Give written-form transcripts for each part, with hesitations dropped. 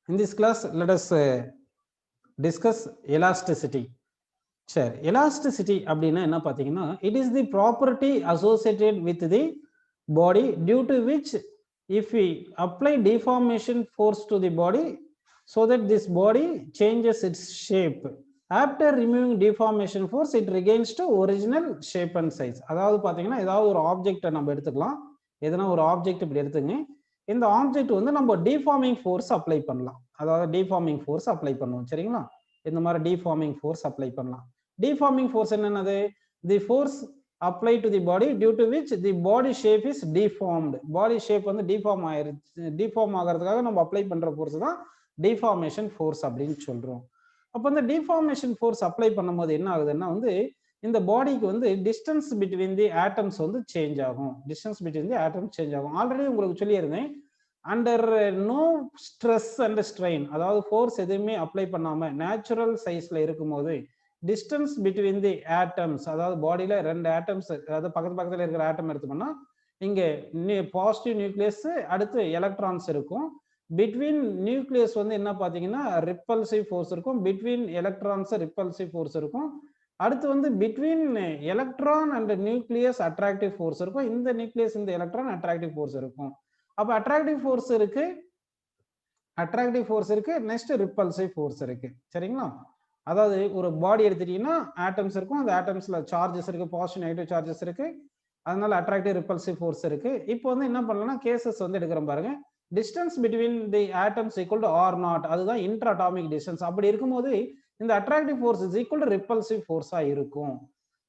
In this class, let us discuss elasticity. சரி, elasticity அப்படின்னா என்ன பார்த்தீங்கன்னா, it is the property associated with the body due to which if we apply deformation force to the body so that this body changes its shape, after removing deformation force it regains to original shape and size. அதாவது பார்த்தீங்கன்னா ஏதாவது ஒரு ஆப்ஜெக்டை நம்ம எடுத்துக்கலாம், எதனா ஒரு object இப்படி எடுத்துங்க, இந்த ஆப்ஜெக்ட் வந்து நம்ம டிஃபார்மிங் ஃபோர்ஸ் அப்ளை பண்ணலாம், அதாவது டிஃபார்மிங் ஃபோர்ஸ் அப்ளை பண்ணுவோம். சரிங்களா, இந்த மாதிரி டிஃபார்மிங் ஃபோர்ஸ் அப்ளை பண்ணலாம். Deforming force என்னது? The force applied to the body due to which the body shape is deformed. Body shape வந்து deform ஆயிருச்சு, deform ஆகிறதுக்காக நம்ம அப்ளை பண்ற ஃபோர்ஸ் தான் deformation force அப்படின்னு சொல்றோம். அப்போ இந்த deformation force அப்ளை பண்ணும்போது என்ன ஆகுதுன்னா வந்து இந்த பாடிக்கு வந்து டிஸ்டன்ஸ் பிட்வீன் தி ஆட்டம்ஸ் வந்து சேஞ்ச் ஆகும். Distance between the atoms change ஆகும். ஆல்ரெடி உங்களுக்கு சொல்லியிருந்தேன், under no stress and strain, அதாவது ஃபோர்ஸ் எதுவுமே அப்ளை பண்ணாம நேச்சுரல் சைஸ்ல இருக்கும்போது டிஸ்டன்ஸ் பிட்வீன் தி ஆட்டம்ஸ், அதாவது பாடியில ரெண்டு ஆட்டம்ஸ், அதாவது பக்கத்துல இருக்கிற ஆட்டம் எடுத்துக்கோன்னா இங்க பாசிட்டிவ் நியூக்ளியஸ், அடுத்து எலக்ட்ரான்ஸ் இருக்கும். பிட்வீன் நியூக்ளியஸ் வந்து என்ன பார்த்தீங்கன்னா ரிப்பல்சிவ் ஃபோர்ஸ் இருக்கும், பிட்வீன் எலக்ட்ரான்ஸ் ரிப்பல்சிவ் ஃபோர்ஸ் இருக்கும். அடுத்து வந்து between electron and nucleus attractive force இருக்கும். இந்த நியூக்ளியஸ் இந்த எலக்ட்ரான் அட்ராக்டிவ் ஃபோர்ஸ் இருக்கும். அப்ப அட்ராக்டிவ் ஃபோர்ஸ் இருக்கு, நெக்ஸ்ட் ரிப்பல்சிவ் ஃபோர்ஸ் இருக்கு. சரிங்களா, அதாவது ஒரு பாடி எடுத்துட்டீங்கன்னா ஆட்டம்ஸ் இருக்கும், அந்த ஆட்டம்ஸ்ல சார்ஜஸ் இருக்கு, பாசிட்டிவ் நெகட்டிவ் சார்ஜஸ் இருக்கு, அதனால அட்ராக்டிவ் ரிப்பல்சிவ் ஃபோர்ஸ் இருக்கு. இப்போ வந்து என்ன பண்ணலாம்னா கேசஸ் வந்து எடுக்கிறோம் பாருங்க. Distance between the atoms equal to R0, அதுதான் இன்ட்ரா அட்டாமிக் டிஸ்டன்ஸ். அப்படி இருக்கும்போது இந்த attractive force is equal to repulsive ஃபோர்ஸா இருக்கும்.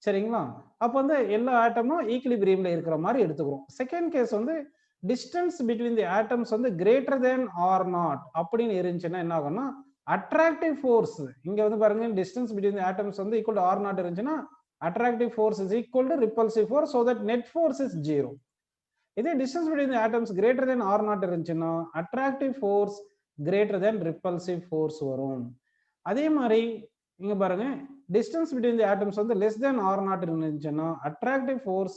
சரிங்களா, அப்போ வந்து எல்லா ஆட்டமும் ஈக்குலிபிரியம்ல இருக்கிற மாதிரி எடுத்துக்கிறோம். செகண்ட் கேஸ் வந்து டிஸ்டன்ஸ் பிட்வீன் தி ஆட்டம்ஸ் வந்து கிரேட்டர் தேன் R0 அப்படின்னு இருந்துச்சுன்னா என்ன ஆகும்னா அட்ராக்டிவ் ஃபோர்ஸ், இங்க வந்து பாருங்க டிஸ்டன்ஸ் பிட்வீன் தி ஆட்டம்ஸ் வந்து ஈக்குவல் டு R0 இருந்துச்சுன்னா attractive force is equal to repulsive force, so that net force is 0. இதே distance between the atoms greater than R0 இருந்துச்சுன்னா attractive force greater than repulsive force வரும். அதே மாதிரி இங்க பாருங்க distance between the atoms வந்து less than R0 இருந்துச்சுன்னா attractive force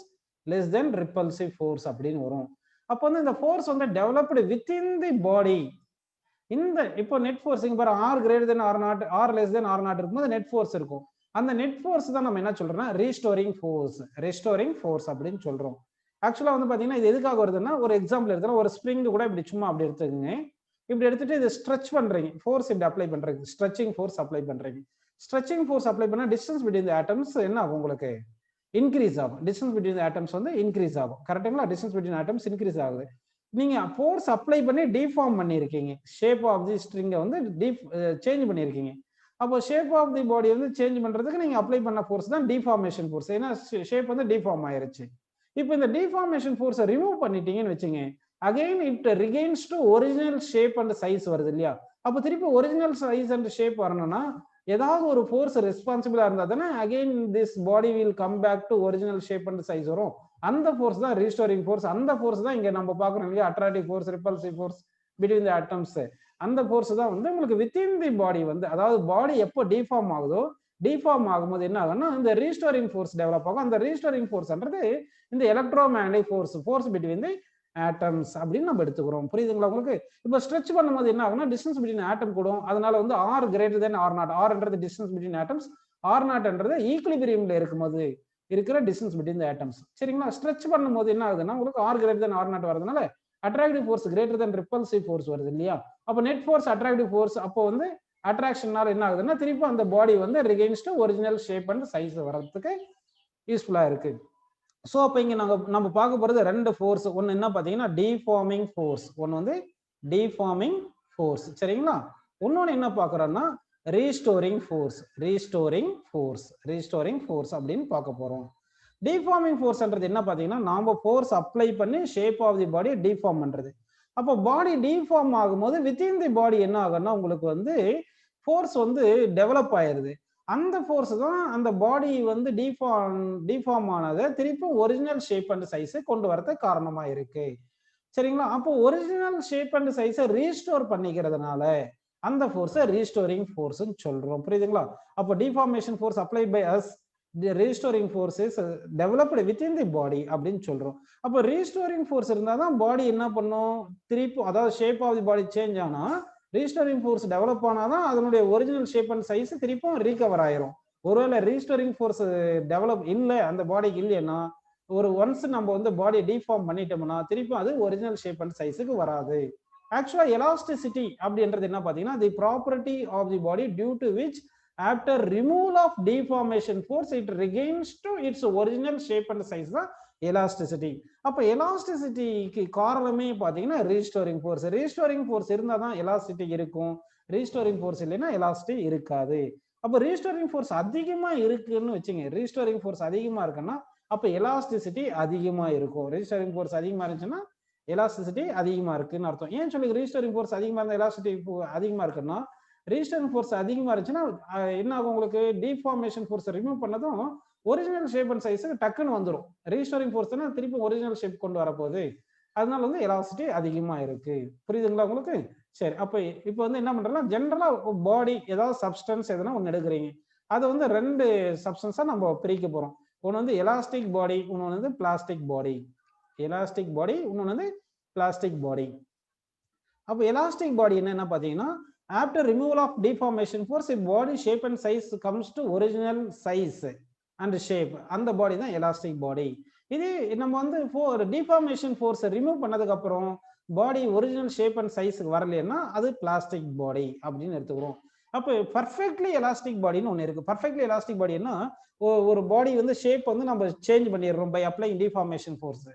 less than repulsive force அப்படின்னு வரும். அப்போ வந்து இந்த ஃபோர்ஸ் வந்து டெவலப்டு வித்தின் தி பாடி. இந்த இப்போ நெட் ஃபோர்ஸ் இங்க பாரு, R greater than R0, R less than R0 இருக்கும்போது நெட் ஃபோர்ஸ் இருக்கும். அந்த நெட் ஃபோர்ஸ் தான் நம்ம என்ன சொல்றோம்னா ரீஸ்டோரிங் ஃபோர்ஸ் அப்படின்னு சொல்றோம். ஆக்சுவலா வந்து பாத்தீங்கன்னா இது எதுக்காக வருதுன்னா, ஒரு எக்ஸாம்பிள் எடுத்துனா ஒரு ஸ்ப்ரிங் கூட இப்படி சும்மா அப்படி எடுத்துக்கங்க, இப்படி எடுத்துட்டு இது ஸ்ட்ரெச் பண்றீங்க, ஃபோர்ஸ் இப்படி அப்ளை பண்றீங்க, ஸ்ட்ரெச்சிங் ஃபோர்ஸ் அப்ளை பண்றீங்க. ஸ்ட்ரெச்சிங் ஃபோர்ஸ் அப்ளை பண்ணா டிஸ்டன்ஸ் பிட்வீன் தி ஆட்டம்ஸ் என்ன ஆகும், உங்களுக்கு இன்க்ரீஸ் ஆகும். டிஸ்டன்ஸ் பிட்வீன் தி ஆட்டம்ஸ் வந்து இன்க்ரீஸ் ஆகும். கரெக்ட்டுங்களா, டிஸ்டன்ஸ் பிட்வீன் ஆட்டம்ஸ் இன்க்ரீஸ் ஆகுது. நீங்க ஃபோர்ஸ் அப்ளை பண்ணி டிஃபார்ம் பண்ணிருக்கீங்க, ஷேப் ஆஃப் தி ஸ்ட்ரிங்கை வந்து சேஞ்ச் பண்ணிருக்கீங்க. அப்போ ஷேப் ஆஃப் தி பாடி வந்து சேஞ்ச் பண்றதுக்கு நீங்க அப்ளை பண்ண ஃபோர்ஸ் தான் டிஃபார்மேஷன் ஃபோர்ஸ். ஏன்னா ஷேப் வந்து டிஃபார்ம் ஆயிருச்சு. இப்போ இந்த டிஃபார்மேஷன் ஃபோர்ஸை ரிமூவ் பண்ணிட்டீங்கன்னு வச்சுங்க, again it regains to original shape and size வருது இல்லையா. அப்போ திருப்பி ஒரிஜினல் சைஸ் அண்ட் ஷேப் வரணும்னா ஏதாவது ஒரு ஃபோர்ஸ் ரெஸ்பான்சிபிளா இருந்தா தானே again this body will come back to original shape and size வரும். அந்த ஃபோர்ஸ் தான் ரீஸ்டோரிங் ஃபோர்ஸ். அந்த ஃபோர்ஸ் தான் இங்க நம்ம பார்க்கறோம் இல்லையா, attractive force, repulsive force between the atoms. அந்த ஃபோர்ஸ் தான் வந்து உங்களுக்கு வித்தின் தி பாடி வந்து, அதாவது பாடி எப்போ டிஃபார்ம் ஆகுதோ, டிஃபார்ம் ஆகும்போது என்ன ஆகும்னா இந்த ரீஸ்டோரிங் ஃபோர்ஸ் டெவலப் ஆகும். அந்த ரீஸ்டோரிங் ஃபோர்ஸ்ன்றது இந்த electromagnetic force between the atoms அப்படின்னு நம்ம எடுத்துக்கிறோம். புரியுதுங்களா உங்களுக்கு? இப்போ ஸ்ட்ரெச் பண்ணும்போது என்ன ஆகும்னா டிஸ்டன்ஸ் பிட்வீன் ஆட்டம் கூடும். அதனால வந்து R கிரேட்டர் தென் R0, Rன்றது டிஸ்டன்ஸ் பிட்வீன் ஆட்டம்ஸ், R0ன்றது ஈக்குலிபிரியம்ல இருக்கும்போது இருக்கிற டிஸ்டன்ஸ் பிட்வீன் தி ஆட்டம்ஸ். சரிங்களா, ஸ்ட்ரெச் பண்ணும்போது என்ன ஆகுதுன்னா உங்களுக்கு R கிரேட்டர் தென் R0 வரதுனால attractive force greater than repulsive force வருது இல்லையா. அப்போ நெட் ஃபோர்ஸ் அட்ராக்டிவ் ஃபோர்ஸ், அப்போ வந்து அட்ராக்ஷனால என்ன ஆகுதுன்னா திருப்பி அந்த பாடி வந்து regains to original shape and size வரதுக்கு யூஸ்ஃபுல்லா இருக்கு. ஸோ அப்போ இங்க நம்ம பார்க்க போறது ரெண்டு ஃபோர்ஸ். ஒன்று என்ன பார்த்தீங்கன்னா டிஃபார்மிங் ஃபோர்ஸ், ஒன்று வந்து டிஃபார்மிங் ஃபோர்ஸ். சரிங்களா, இன்னொன்று என்ன பார்க்குறோம்னா ரீஸ்டோரிங் ஃபோர்ஸ் அப்படின்னு பார்க்க போறோம். டிஃபார்மிங் ஃபோர்ஸ்ன்றது என்ன பார்த்தீங்கன்னா நாம ஃபோர்ஸ் அப்ளை பண்ணி shape of the body deform பண்றது. அப்போ பாடி டிஃபார்ம் ஆகும்போது வித்தின் தி பாடி என்ன ஆகும்னா உங்களுக்கு வந்து ஃபோர்ஸ் வந்து டெவலப் ஆயிருது. அந்த ஃபோர்ஸ் தான் அந்த பாடி வந்து டிஃபார்ம் ஆனதை திருப்பி ஒரிஜினல் ஷேப் அண்ட் சைஸை கொண்டு வரதுக்கு காரணமா இருக்கு. சரிங்களா, அப்போ ஒரிஜினல் ஷேப் அண்ட் சைஸை ரீஸ்டோர் பண்ணிக்கிறதுனால அந்த ஃபோர்ஸை ரீஸ்டோரிங் ஃபோர்ஸ்னு சொல்றோம். புரியுதுங்களா? அப்போ deformation force applied by us, the restoring force is developed within the body அப்படின்னு சொல்றோம். அப்போ ரீஸ்டோரிங் ஃபோர்ஸ் இருந்தால் தான் பாடி என்ன பண்ணும், திருப்பி அதாவது shape of the body change ஆனா ரீஸ்டோரிங் ஃபோர்ஸ் டெவலப் ஆனாதான் அதனுடைய ஒரிஜினல் ஷேப் அண்ட் சைஸ் திருப்பும் ரீகவர் ஆயிரும். ஒருவேளை ரீஸ்டோரிங் ஃபோர்ஸ் டெவலப் இல்லை அந்த பாடிக்கு இல்லைன்னா ஒரு ஒன்ஸ் நம்ம வந்து பாடியை டிஃபார்ம் பண்ணிட்டோம்னா திருப்பி அது ஒரிஜினல் ஷேப் அண்ட் சைஸுக்கு வராது. ஆக்சுவலா எலாஸ்டிசிட்டி அப்படின்றது என்ன பாத்தீங்கன்னா the property of the body due to which after removal of deformation force it regains to its original shape and size தான் எலாஸ்டிசிட்டி. அப்ப எலாஸ்டிசிட்டிக்கு காரணமே பாத்தீங்கன்னா ரீஸ்டோரிங் ஃபோர்ஸ். ரீஸ்டோரிங் ஃபோர்ஸ் இருந்தா தான் எலாஸ்டிசிட்டி இருக்கும், ரீஸ்டோரிங் ஃபோர்ஸ் இல்லைன்னா எலாஸ்டிசிட்டி இருக்காது. அப்ப ரீஸ்டோரிங் ஃபோர்ஸ் அதிகமா இருக்குன்னு வச்சுங்க, ரீஸ்டோரிங் ஃபோர்ஸ் அதிகமா இருக்குன்னா அப்ப எலாஸ்டிசிட்டி அதிகமா இருக்கும். ரீஸ்டோரிங் ஃபோர்ஸ் அதிகமா இருந்துச்சுன்னா எலாஸ்டிசிட்டி அதிகமா இருக்குன்னு அர்த்தம். ஏன் சொல்லி ரீஸ்டோரிங் ஃபோர்ஸ் அதிகமா இருந்தா எலாஸ்டிசிட்டி அதிகமா இருக்குன்னா, ரீஸ்டோரிங் ஃபோர்ஸ் அதிகமா இருந்துச்சுன்னா என்ன ஆகும், உங்களுக்கு டிஃபார்மேஷன் ஃபோர்ஸ் ரிமூவ் பண்ணதும் ஒரிஜினல் ஷேப் அண்ட் சைஸ் டக்குன்னு வந்துடும். ரீஸ்டோரிங் ஃபோர்ஸ்னா திருப்பி ஒரிஜினல் ஷேப் கொண்டு வரப்போகுது, அதனால வந்து எலாஸ்டிசிட்டி அதிகமா இருக்கு. புரியுதுங்களா உங்களுக்கு? சரி, அப்ப இப்போ வந்து என்ன பண்றோம்னா ஜென்ரலா பாடி ஏதாவது சப்ஸ்டன்ஸ் எதுனா ஒன்று எடுக்கிறீங்க, அதை வந்து ரெண்டு சப்ஸ்டன்ஸா நம்ம பிரிக்க போறோம். ஒன்று வந்து எலாஸ்டிக் பாடி, இன்னொன்று வந்து பிளாஸ்டிக் பாடி. எலாஸ்டிக் பாடி, இன்னொன்று வந்து பிளாஸ்டிக் பாடி. அப்போ எலாஸ்டிக் பாடி என்ன பாத்தீங்கன்னா after removal of deformation force body shape and size comes to original size and shape, அந்த பாடி தான் எலாஸ்டிக் பாடி. இது நம்ம வந்து டிஃபார்மேஷன் ஃபோர்ஸ் ரிமூவ் பண்ணதுக்கு அப்புறம் பாடி ஒரிஜினல் ஷேப் அண்ட் சைஸுக்கு வரலன்னா அது பிளாஸ்டிக் பாடி அப்படின்னு எடுத்துக்கிறோம். அப்போ பர்ஃபெக்ட்லி எலாஸ்டிக் பாடின்னு ஒன்று இருக்கு. பர்ஃபெக்ட்லி எலாஸ்டிக் பாடினா ஒரு பாடி வந்து ஷேப் வந்து நம்ம சேஞ்ச் பண்ணிடுறோம் பை அப்ளைங் டிஃபார்மேஷன் ஃபோர்ஸ்.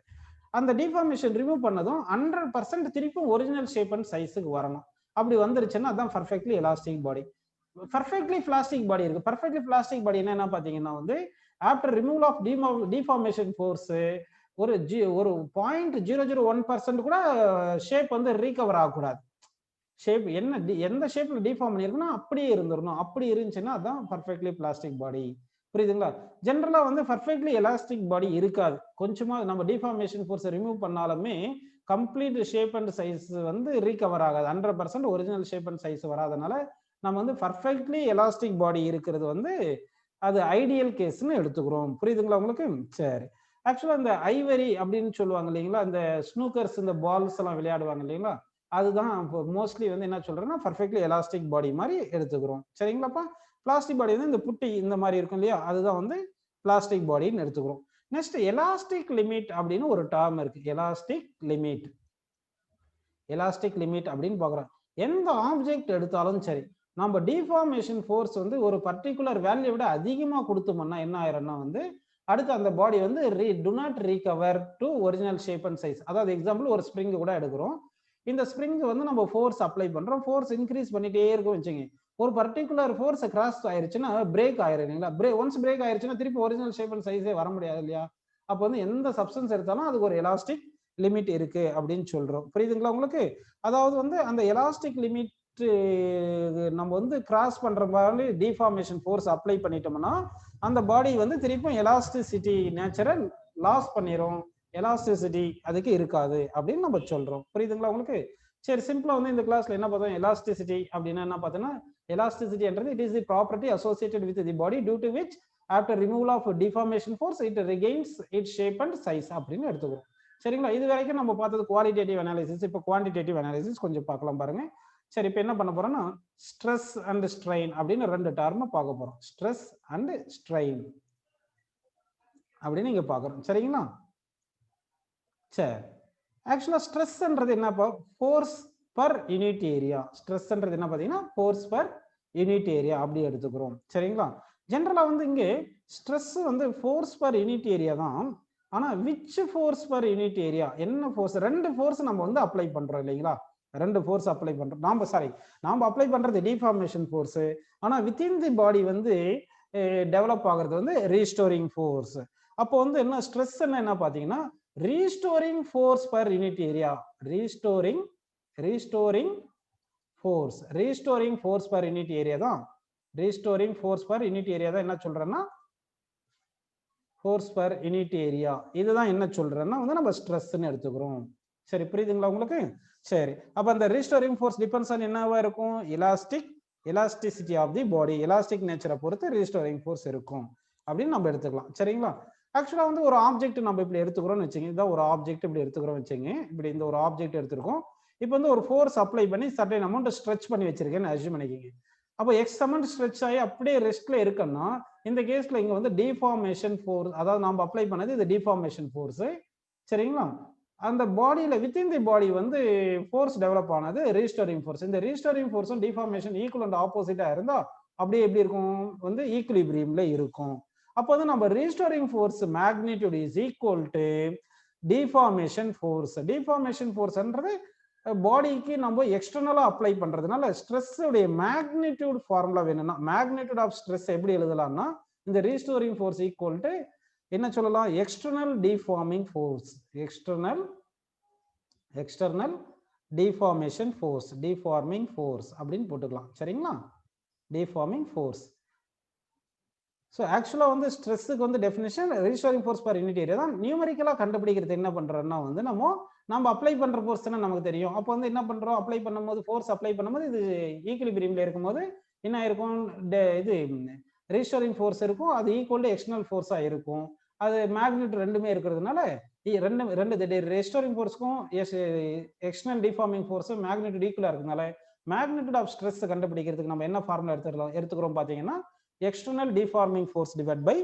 அந்த டிஃபார்மேஷன் ரிமூவ் பண்ணதும் 100% திருப்பி ஒரிஜினல் ஷேப் அண்ட் சைஸுக்கு வரணும். அப்படி வந்துருச்சுன்னா அதான் perfectly elastic body. Perfectly plastic body இருக்கு. பர்ஃபெக்ட்லி பிளாஸ்டிக் பாடி என்ன பாத்தீங்கன்னா வந்து after removal of deformation force ஒரு 0.001% கூட ஷேப் வந்து ரீகவர் ஆகக்கூடாது. ஷேப் என்ன எந்த ஷேப்ல டிஃபார்ம் பண்ணிருக்குன்னா அப்படியே இருந்துடணும். அப்படி இருந்துச்சுன்னா அதான் பர்ஃபெக்ட்லி பிளாஸ்டிக் பாடி. புரியுதுங்களா? ஜென்ரலா வந்து பர்ஃபெக்ட்லி எலாஸ்டிக் பாடி இருக்காது. கொஞ்சமா நம்ம டிஃபார்மேஷன் ஃபோர்ஸ் ரிமூவ் பண்ணாலுமே கம்ப்ளீட் ஷேப் அண்ட் சைஸ் வந்து ரீகவர் ஆகாது. 100% ஒரிஜினல் ஷேப் அண்ட் சைஸ் வராதனால நம்ம வந்து பர்ஃபெக்ட்லி எலாஸ்டிக் பாடி இருக்கிறது வந்து அது ஐடியல் கேஸ்ன்னு எடுத்துக்கிறோம். புரியுதுங்களா உங்களுக்கு? சரி, ஆக்சுவலா இந்த ஐவரி அப்படின்னு சொல்லுவாங்க இல்லைங்களா, இந்த ஸ்னூக்கர்ஸ் இந்த பால்ஸ் எல்லாம் விளையாடுவாங்க இல்லைங்களா, அதுதான் மோஸ்ட்லி வந்து என்ன சொல்றேன்னா பர்ஃபெக்ட்லி எலாஸ்டிக் பாடி மாதிரி எடுத்துக்கிறோம். சரிங்களாப்பா? பிளாஸ்டிக் பாடி வந்து இந்த புட்டி இந்த மாதிரி இருக்கும் இல்லையா, அதுதான் வந்து பிளாஸ்டிக் பாடின்னு எடுத்துக்கிறோம். நெக்ஸ்ட் எலாஸ்டிக் லிமிட் அப்படின்னு ஒரு டேர்ம் இருக்கு. எலாஸ்டிக் லிமிட், எலாஸ்டிக் லிமிட் அப்படின்னு பாக்குறோம். எந்த ஆப்ஜெக்ட் எடுத்தாலும் சரி நம்ம டிஃபார்மேஷன் ஃபோர்ஸ் வந்து ஒரு பர்டிகுலர் வேல்யூ விட அதிகமா கொடுத்தோம்னா என்ன ஆயிரும்னா வந்து அடுத்து அந்த பாடி வந்து to not recover to original shape and size. அதாவது எக்ஸாம்பிள் ஒரு ஸ்ப்ரிங் கூட எடுக்கிறோம். இந்த ஸ்ப்ரிங் வந்து நம்ம ஃபோர்ஸ் அப்ளை பண்றோம், ஃபோர்ஸ் இன்க்ரீஸ் பண்ணிட்டே இருக்கும் வச்சுங்க. ஒரு பர்டிகுலர் ஃபோர்ஸ் கிராஸ் ஆயிருச்சுன்னா பிரேக் ஆயிரும் இல்லைங்களா. ஒன்ஸ் பிரேக் ஆயிருச்சுன்னா திருப்பி ஒரிஜினல் ஷேப் அண்ட் சைஸே வர முடியாது இல்லையா. அப்போ வந்து எந்த சப்ஸ்டன்ஸ் எடுத்தாலும் அதுக்கு ஒரு எலாஸ்டிக் லிமிட் இருக்கு அப்படின்னு சொல்றோம். புரியுதுங்களா உங்களுக்கு? அதாவது வந்து அந்த எலாஸ்டிக் லிமிட் நம்ம வந்து கிராஸ் பண்ற மாதிரி டிஃபார்மேஷன் ஃபோர்ஸ் அப்ளை பண்ணிட்டோம்னா அந்த பாடி வந்து திருப்பும் எலாஸ்டிசிட்டி நேச்சுரல் லாஸ் பண்ணிரும், எலாஸ்டிசிட்டி அதுக்கு இருக்காது அப்படின்னு நம்ம சொல்றோம். புரியுதுங்களா உங்களுக்கு? சரி, சிம்பிளா வந்து இந்த கிளாஸ்ல என்ன பார்த்தோம், எலாஸ்டிசிட்டி அப்படின்னா என்ன பார்த்தோம்னா elasticity என்றது it is the property associated with the body due to which after removal of deformation force it regains its shape and size அப்படின்னு எடுத்துக்கிறோம். சரிங்களா? இது வரைக்கும் நம்ம பார்த்தது குவாலிட்டேட்டிவ் அனாலிசிஸ். இப்போ குவான்டிடேட்டிவ் அனாலிசிஸ் கொஞ்சம் பார்க்கலாம் பாருங்க. சரி, இப்போ என்ன பண்ண போறோம்னா ஸ்ட்ரெஸ் அண்ட் ஸ்ட்ரெயின் அப்படின்னு ரெண்டு டேர்ம் பார்க்க போறோம். ஸ்ட்ரெஸ் அண்ட் ஸ்ட்ரெயின் அப்படின்னு இங்க பார்க்குறோம். சரிங்களா? சரி, ஆக்சுவலா ஸ்ட்ரெஸ்ன்றது என்னப்பா, ஃபோர்ஸ் பர் யூனிட் ஏரியா. ஸ்ட்ரெஸ்ன்றது என்ன பார்த்தீங்கன்னா ஃபோர்ஸ் பர் யூனிட் ஏரியா அப்படி எடுத்துக்கிறோம். சரிங்களா? ஜென்ரலா வந்து இங்கே ஸ்ட்ரெஸ் வந்து ஃபோர்ஸ் பர் யூனிட் ஏரியா தான். ஆனா which force per unit area, என்ன ஃபோர்ஸ், ரெண்டு ஃபோர்ஸ் நம்ம வந்து அப்ளை பண்றோம் இல்லைங்களா, ரெண்டு ஃபோர்ஸ் அப்ளை பண்றோம். நாம அப்ளை பண்றது டிஃபார்மேஷன் ஃபோர்ஸ். ஆனா வித்தின் தி பாடி வந்து டெவலப் ஆகுறது வந்து ரீஸ்டோரிங் ஃபோர்ஸ். அப்போ வந்து என்ன ஸ்ட்ரெஸ் என்ன பாத்தீங்கன்னா restoring force per unit area. Restoring force per unit area தான். Restoring force per unit area தான் என்ன சொல்றேன்னா ஃபோர்ஸ் பர் யூனிட் ஏரியா. இதுதான் என்ன சொல்றேன்னா வந்து நம்ம ஸ்ட்ரெஸ்ன்னு எடுத்துக்கிறோம். சரி, புரியுதுங்களா உங்களுக்கு? சரி, அப்ப அந்த ரீஸ்டோரிங் ஃபோர்ஸ் டிபெண்ட்ஸ் ஆன் என்னவா இருக்கும், elasticity of the body. Elastic நேச்சரை பொறுத்து ரீஸ்டோரிங் ஃபோர்ஸ் இருக்கும் அப்படின்னு நம்ம எடுத்துக்கலாம். சரிங்களா? ஆக்சுவலா வந்து ஒரு ஆப்ஜெக்ட் நம்ம இப்படி எடுத்துக்கிறோம்னு வச்சுங்க, இதான் ஒரு ஆப்ஜெக்ட் இப்படி எடுத்துக்கிறோம் வச்சுங்க. இப்படி இந்த ஒரு ஆப்ஜெக்ட் எடுத்துருக்கோம். இப்போ வந்து ஒரு ஃபோர்ஸ் அப்ளை பண்ணி சர்டைன் அமௌண்ட் ஸ்ட்ரெச் பண்ணி வச்சிருக்கேன்னு அஸ்யூம் பண்ணிக்கிங்க. அப்போ எக்ஸ் அமௌண்ட் ஸ்ட்ரெச் ஆகி அப்படியே ரெஸ்ட்ல இருக்குன்னா இந்த கேஸ்ல இங்க வந்து டிஃபார்மேஷன் ஃபோர்ஸ், அதாவது நம்ம அப்ளை பண்ணது இது டிஃபார்மேஷன் ஃபோர்ஸ். சரிங்களா? அந்த பாடியில வித்தின் தி பாடி வந்து ஃபோர்ஸ் டெவலப் ஆனது ரீஸ்டோரிங் ஃபோர்ஸ். இந்த ரீஸ்டோரிங் ஃபோர்ஸும் டிஃபார்மேஷன் ஈக்குவல் அண்ட் ஆப்போசிட்டா இருந்தா அப்படியே எப்படி இருக்கும், வந்து ஈக்குலிபிரியம்ல இருக்கும். அப்போ வந்து நம்ம restoring force magnitude is equal to deformation force. Deformation ஃபோர்ஸ்ன்றது பாடிக்கு நம்ம எக்ஸ்டர்னலா அப்ளை பண்றதுனால ஸ்ட்ரெஸ் உடைய மேக்னிடியூட் ஃபார்முலா வேணும்னா மேக்னிடியூட் ஆஃப் ஸ்ட்ரெஸ் எப்படி எழுதலாம்னா இந்த ரீஸ்டோரிங் ஃபோர்ஸ் ஈக்குவல் டு என்ன சொல்லலாம், external deforming force, external deformation force, deforming force அப்படின்னு போட்டுக்கலாம். சரிங்களா? Deforming force. ஸோ ஆக்சுவலாக வந்து ஸ்ட்ரெஸ்ஸுக்கு வந்து definition restoring force per unit area தான். நியூமரிக்கலாக கண்டுபிடிக்கிறது என்ன பண்ணுறோம்னா வந்து நம்ம அப்ளை பண்ணுற ஃபோர்ஸ் தானே நமக்கு தெரியும். அப்போ வந்து என்ன பண்ணுறோம், அப்ளை பண்ணும்போது ஃபோர்ஸ் அப்ளை பண்ணும்போது இது ஈக்குலிபிரியம்ல இருக்கும்போது என்ன இருக்கும், இது ரீஸ்டோரிங் ஃபோர்ஸ் இருக்கும், அது ஈக்குவல் டு எக்ஸ்டர்னல் ஃபோர்ஸாக இருக்கும். அது மேக்னிட்யூட் ரெண்டுமே இருக்கிறதுனால ரெண்டு ரெஸ்டோரிங் ஃபோர்ஸ்க்கும் எக்ஸ்டர்னல் டிஃபார்மிங் ஃபோர்ஸும் மேக்னிட்யூட் ஈக்குவலாக இருக்கிறதுனால மேக்னிட்யூட் ஆஃப் ஸ்ட்ரெஸ் கண்டுபிடிக்கிறதுக்கு நம்ம என்ன ஃபார்முலா எடுத்துக்கிறோம் பார்த்தீங்கன்னா external deforming force divide by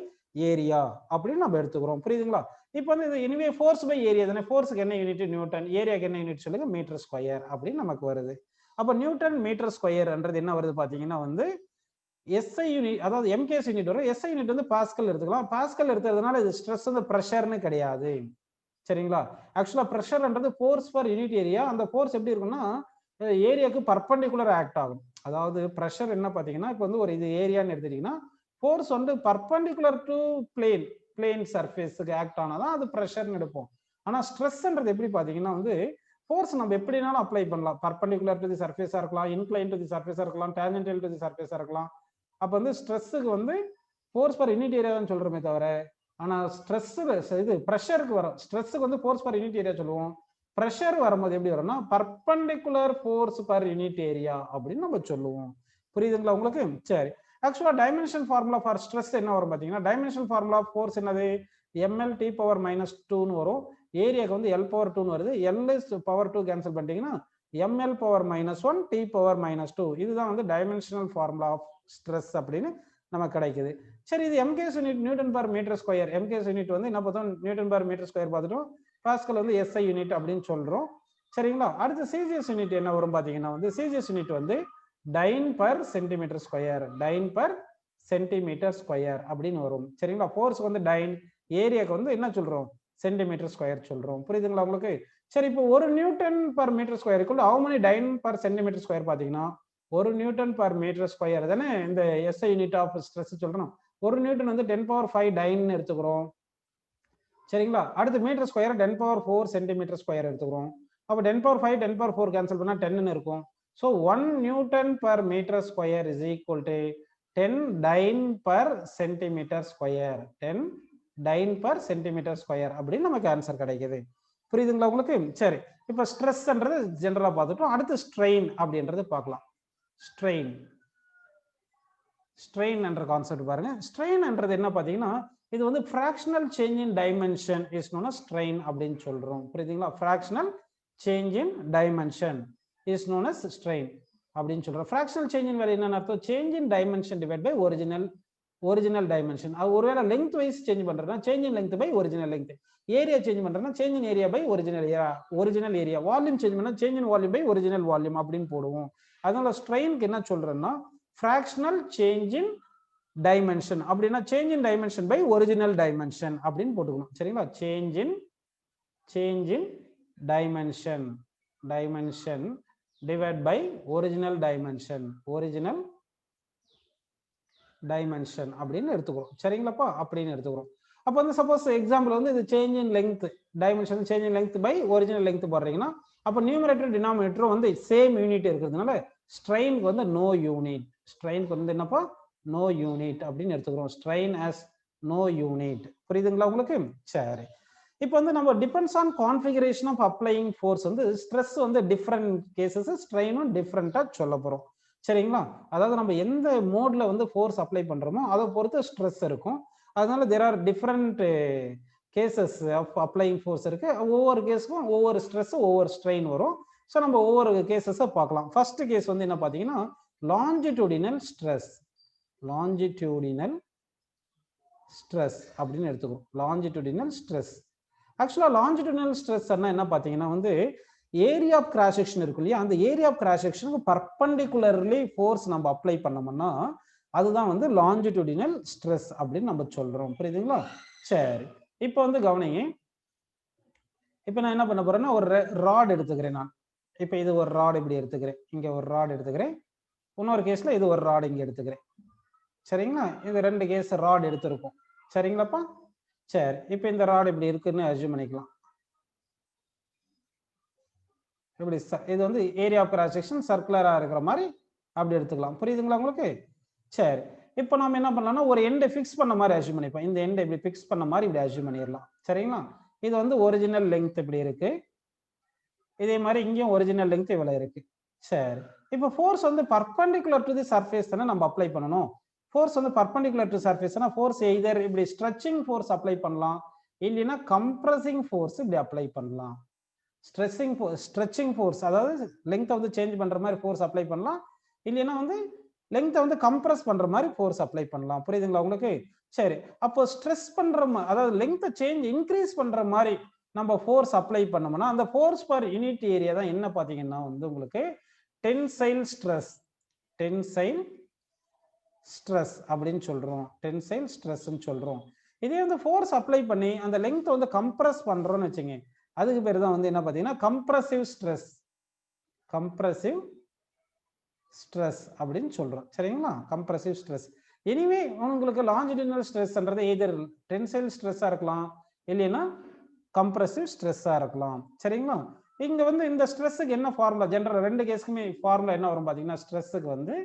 area அப்படின்னு நம்ம எடுத்துக்கிறோம். புரியுதுங்களா? இப்போ வந்து இது எனிவே ஃபோர்ஸ் பை ஏரியா தானே. ஃபோர்ஸுக்கு என்ன யூனிட் நியூட்டன், ஏரியாக்கு என்ன யூனிட் சொல்லுங்க மீட்டர் ஸ்கொயர் அப்படின்னு நமக்கு வருது. அப்போ நியூட்டன் மீட்டர் ஸ்கொயர்ன்றது என்ன வருது பார்த்தீங்கன்னா வந்து எஸ்ஐ யூனிட், அதாவது எம்கேஎஸ் யூனிட் வரும். எஸ்ஐ யூனிட் வந்து பாஸ்கல் எடுத்துக்கலாம். பாஸ்கல் எடுத்துறதுனால இது ஸ்ட்ரெஸ் வந்து ப்ரெஷர்னு கிடையாது. சரிங்களா? ஆக்சுவலா ப்ரெஷர்ன்றது ஃபோர்ஸ் பர் யூனிட் ஏரியா. அந்த ஃபோர்ஸ் எப்படி இருக்குன்னா ஏரியாவுக்கு பர்பண்டிகுலர் ஆக்ட் ஆகும். அதாவது ப்ரெஷர் என்ன பார்த்தீங்கன்னா இப்போ வந்து ஒரு இது ஏரியான்னு எடுத்துட்டீங்கன்னா ஃபோர்ஸ் வந்து பர்பண்டிகுலர் டு பிளேன் சர்ஃபேஸுக்கு ஆக்ட் ஆனாதான் அது ப்ரெஷர்னு எடுப்போம். ஆனால் ஸ்ட்ரெஸ்ன்றது எப்படி பார்த்தீங்கன்னா வந்து ஃபோர்ஸ் நம்ம எப்படினாலும் அப்ளை பண்ணலாம். பர்பண்டிகுலர் டு தி சர்ஃபேஸாக இருக்கலாம், இன்க்ளைன் டு தி சர்ஃபேஸாக இருக்கலாம், டேஞ்சென்டல் டு தி சர்ஃபேஸாக இருக்கலாம். அப்போ வந்து ஸ்ட்ரெஸ்ஸுக்கு வந்து ஃபோர்ஸ் பர் யூனிட் ஏரியான்னு சொல்கிறோமே தவிர ஆனால் ஸ்ட்ரெஸ்ஸு இது ப்ரெஷருக்கு வரும். ஸ்ட்ரெஸ்ஸுக்கு வந்து ஃபோர்ஸ் பர் யூனிட் ஏரியா சொல்லுவோம். ப்ரெஷர் வரும்போது எப்படி வரும்னா perpendicular force per unit area அப்படின்னு நம்ம சொல்லுவோம். புரியுதுங்களா உங்களுக்கு? சரி. ஆக்சுவலா டைமென்ஷன் ஃபார்முலா ஃபார் ஸ்ட்ரெஸ் என்ன வரும் பார்த்தீங்கன்னா டைமென்ஷன் ஃபார்முலா ஃபோர்ஸ் என்னது ml t பவர் -2 வரும். ஏரியாக்கு வந்து l பவர் 2 வருது. l பவர் 2 கேன்சல் பண்ணிட்டீங்கன்னா ml பவர் -1 t பவர் -2 இதுதான் வந்து டைமென்ஷனல் ஃபார்முலா ஆஃப் ஸ்ட்ரெஸ் அப்படின்னு நமக்கு கிடைக்குது. சரி, இது MKS unit newton per metre square. MKS unit வந்து என்ன பார்த்தோம், நியூட்டன் பர் மீட்டர் ஸ்கொயர் பார்த்துட்டோம். பாஸ்கல் வந்து எஸ்ஐ யூனிட் அப்படின்னு சொல்றோம். சரிங்களா? அடுத்து சிஜிஎஸ் யூனிட் என்ன வரும் பார்த்தீங்கன்னா வந்து சிஜிஎஸ் யூனிட் வந்து time per centimetre square, time per centimetre square அப்படின்னு வரும். சரிங்களா? ஃபோர்ஸ்க்கு வந்து டைன், ஏரியாக்கு வந்து என்ன சொல்றோம் சென்டிமீட்டர் ஸ்கொயர் சொல்றோம். புரியுதுங்களா உங்களுக்கு? சரி, இப்போ ஒரு நியூட்டன் பர் மீட்டர் ஸ்கொயருக்கு how many dyne per centimetre square பார்த்தீங்கன்னா ஒரு நியூட்டன் பர் மீட்டர் ஸ்கொயர் தானே இந்த எஸ்ஐ யூனிட் ஆஃப் ஸ்ட்ரெஸ் சொல்றோம். ஒரு நியூட்டன் வந்து 10⁵ டைன் எடுத்துக்கிறோம். சரிங்களா? அடுத்து மீட்டர் ஸ்கொயர் 10⁴ சென்டிமீட்டர் ஸ்கொயர் எடுத்துக்கிறோம். அப்போ 10⁵ 10⁴ கேன்சல் பண்ணா 10 இருக்கும். So 1 newton per metre square is equal to 10 dyne per centimetre square, 10 dyne per centimetre square அப்படின்னு நமக்கு ஆன்சர் கிடைக்குது. புரியுதுங்களா உங்களுக்கு? சரி, இப்போ ஸ்ட்ரெஸ்ன்றது ஜெனரலா பார்த்துட்டோம். அடுத்து ஸ்ட்ரெயின் அப்படின்றது பார்க்கலாம். ஸ்ட்ரெயின் என்ற கான்செப்ட் பாருங்க. ஸ்ட்ரெயின்ன்றது என்ன பார்த்தீங்கன்னா இது வந்து fractional change in dimension is known as strain அப்படின்னு சொல்றோம். புரியுதுங்களா? Fractional change in dimension is known as strain அப்படின்னு சொல்றோம். ஃப்ராக்ஷனல் சேஞ்ச் இன் வேல்யூ என்ன அர்த்தம், change in dimension divide by original dimension. அது ஒருவேளை லெங்த் வைஸ் சேஞ்ச் பண்றதுனா change in length by original length, area change பண்றதுனா change in area by original area, volume change பண்ணா change in volume by original volume அப்படின்னு போடுவோம். அதனால ஸ்ட்ரெயினுக்கு என்ன சொல்றேன்னா ஃப்ராக்ஷனல் சேஞ்ச் இன் டைமென்ஷன் அப்படின்னா change in dimension by original dimension அப்படின்னு போட்டுக்கணும். சரிங்களா? Change in dimension divide by original dimension அப்படின்னு எடுத்துக்கிறோம். சரிங்களாப்பா? அப்படின்னு எடுத்துக்கிறோம். அப்போ வந்து சப்போஸ் எக்ஸாம்பிள் வந்து இது change in length dimension, change in length by original length போடுறீங்கன்னா அப்போ நியூமரேட்டர் டினாமினேட்டரும் வந்து சேம் யூனிட் இருக்கிறதுனால ஸ்ட்ரெயினுக்கு வந்து நோ யூனிட், ஸ்ட்ரெயினுக்கு வந்து என்னப்பா நோ யூனிட் அப்படின்னு எடுத்துக்கிறோம். Strain as no unit. புரியுதுங்களா உங்களுக்கு? சரி, இப்போ வந்து நம்ம depends on configuration of applying force வந்து ஸ்ட்ரெஸ் வந்து டிஃப்ரெண்ட் கேசஸ், ஸ்ட்ரெயினும் டிஃப்ரெண்டா சொல்ல போறோம். சரிங்களா? அதாவது நம்ம எந்த மோட்ல வந்து ஃபோர்ஸ் அப்ளை பண்றோமோ அதை பொறுத்து ஸ்ட்ரெஸ் இருக்கும். அதனால there are different cases of applying force இருக்கு. ஒவ்வொரு கேஸுக்கும் ஒவ்வொரு ஸ்ட்ரெஸ் ஒவ்வொரு ஸ்ட்ரெயின் வரும். ஸோ நம்ம ஒவ்வொரு கேசஸை பார்க்கலாம். ஃபர்ஸ்ட் கேஸ் வந்து என்ன பார்த்தீங்கன்னா லாஞ்சிடியூடினல் ஸ்ட்ரெஸ். லாஞ்சிடியூடினல் ஸ்ட்ரெஸ் அப்படின்னு எடுத்துக்கிறோம். Longitudinal stress. ஆக்சுவலாக லாஞ்சிடியூடினல் ஸ்ட்ரெஸ் என்ன பார்த்தீங்கன்னா வந்து ஏரியா ஆஃப் கிராஸ் செக்ஷன் இருக்கு இல்லையா, அந்த ஏரியா ஆஃப் கிராஸ் செக்ஷனுக்கு பர்பண்டிகுலர்லி ஃபோர்ஸ் நம்ம அப்ளை பண்ணோம்னா அதுதான் வந்து லாஞ்சிடியூடினல் ஸ்ட்ரெஸ் அப்படின்னு நம்ம சொல்றோம். புரியுதுங்களா? சரி, இப்போ வந்து கவனிங்க. இப்போ நான் என்ன பண்ண போறேன்னா ஒரு ராட் எடுத்துக்கிறேன். நான் இப்போ இது ஒரு ராட் இப்படி எடுத்துக்கிறேன், இங்க ஒரு ராட் எடுத்துக்கிறேன், இன்னொரு கேஸ்ல இது ஒரு ராட் இங்க எடுத்துக்கிறேன். சரிங்களா? இது ரெண்டு கேஸ் ராட் எடுத்திருக்கும். சரிங்களாப்பா? சரி, இப்போ இந்த ராட் இப்படி இருக்குன்னு அஸ்யூம் பண்ணிக்கலாம். இப்படி இது வந்து ஏரியா ஆஃப் கிராஸ் செக்ஷன் சர்க்குலரா இருக்கிற மாதிரி அப்படி எடுத்துக்கலாம். புரியுதுங்களா உங்களுக்கு? சரி, இப்போ நாம என்ன பண்ணலாம்னா ஒரு எண்டை ஃபிக்ஸ் பண்ண மாதிரி அஸ்யூம் பண்ணிப்போம். இந்த எண்டை இப்படி ஃபிக்ஸ் பண்ண மாதிரி இப்படி அஸ்யூம் பண்ணிடலாம். சரிங்களா? இது வந்து ஒரிஜினல் லெங்த் இப்படி இருக்கு, இதே மாதிரி இங்கேயும் ஒரிஜினல் லெங்த் இவ்வளவு இருக்கு. சரி, இப்போ ஃபோர்ஸ் வந்து பர்பண்டிகுலர் டு தி சர்ஃபேஸ் தானே நம்ம அப்ளை பண்ணணும். ஃபோர்ஸ் வந்து பர்பண்டிகுலர் டு சர்ஃபேஸ்னா ஃபோர்ஸ் எய்தர் இப்படி ஸ்ட்ரெச்சிங் ஃபோர்ஸ் அப்ளை பண்ணலாம், இல்லைன்னா கம்ப்ரஸிங் ஃபோர்ஸ் இப்படி அப்ளை பண்ணலாம். ஸ்ட்ரெச்சிங் ஃபோர்ஸ் அதாவது லெங்த் வந்து சேஞ்ச் பண்ற மாதிரி ஃபோர்ஸ் அப்ளை பண்ணலாம், இல்லைன்னா வந்து லெங்த்தை வந்து கம்ப்ரஸ் பண்ற மாதிரி ஃபோர்ஸ் அப்ளை பண்ணலாம். புரியுதுங்களா உங்களுக்கு? சரி, அப்போ ஸ்ட்ரெஸ் பண்ற அதாவது லெங்த்தை சேஞ்ச் இன்க்ரீஸ் பண்ற மாதிரி நம்ம ஃபோர்ஸ் அப்ளை பண்ணோம்னா அந்த ஃபோர்ஸ் பர் யூனிட் ஏரியா தான் என்ன பாத்தீங்கன்னா வந்து உங்களுக்கு டென்சைல் ஸ்ட்ரெஸ். டென்சைல் ஸ்ட்ரெஸ் அப்படின்னு சொல்றோம். டென்சைல் ஸ்ட்ரெஸ்ன்னு சொல்றோம். இதே வந்து ஃபோர்ஸ் அப்ளை பண்ணி அந்த லெங்த் வந்து கம்ப்ரஸ் பண்றோம்னு வச்சுங்க, அதுக்கு பேர் தான் வந்து என்ன பாத்தீங்கன்னா கம்ப்ரசிவ் ஸ்ட்ரெஸ். கம்ப்ரசிவ் ஸ்ட்ரெஸ் அப்படின்னு சொல்றோம். சரிங்களா? Compressive stress. எனிவே உங்களுக்கு லாஞ்சிடியூடினல் ஸ்ட்ரெஸ்ன்றது எய்தர் டென்சைல் ஸ்ட்ரெஸ்ஸா இருக்கலாம், இல்லைன்னா கம்ப்ரசிவ் ஸ்ட்ரெஸ்ஸா இருக்கலாம். சரிங்களா? இங்க வந்து இந்த ஸ்ட்ரெஸ்ஸுக்கு என்ன ஃபார்முலா, ஜெனரல் ரெண்டு கேஸ்க்குமே ஃபார்முலா என்ன வரும் பாத்தீங்கன்னா ஸ்ட்ரெஸ்ஸுக்கு வந்து